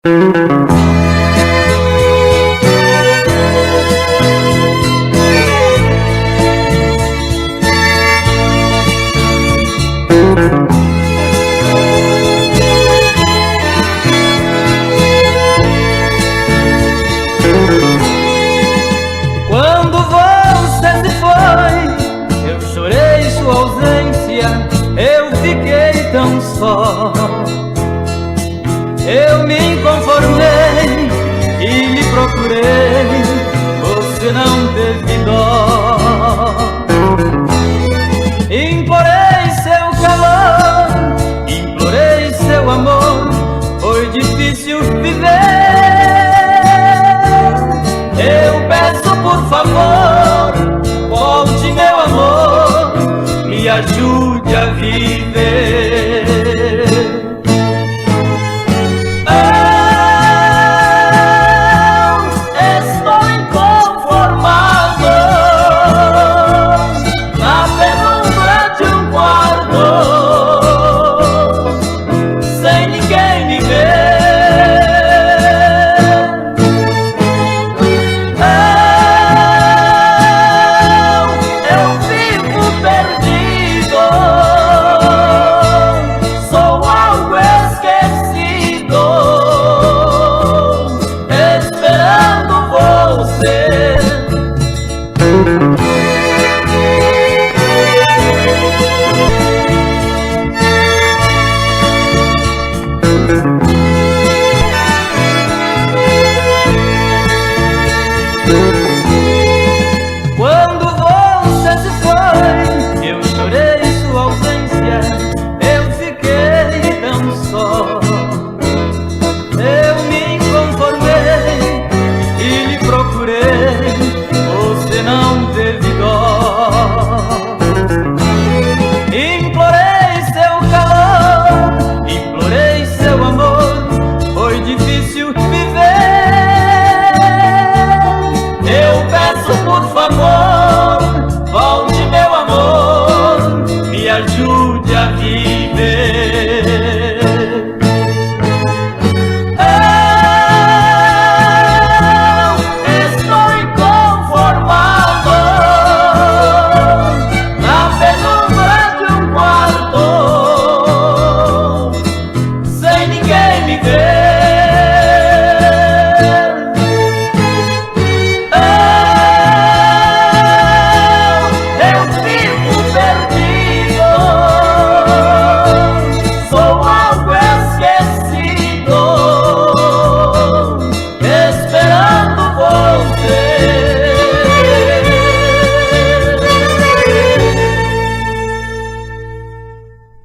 Quando você se foi, eu chorei sua ausência, eu fiquei tão só. Eu me conformei e lhe procurei, você não teve dó. Implorei seu calor, implorei seu amor, foi difícil viver. Eu peço por favor, volte meu amor, me ajude a viver.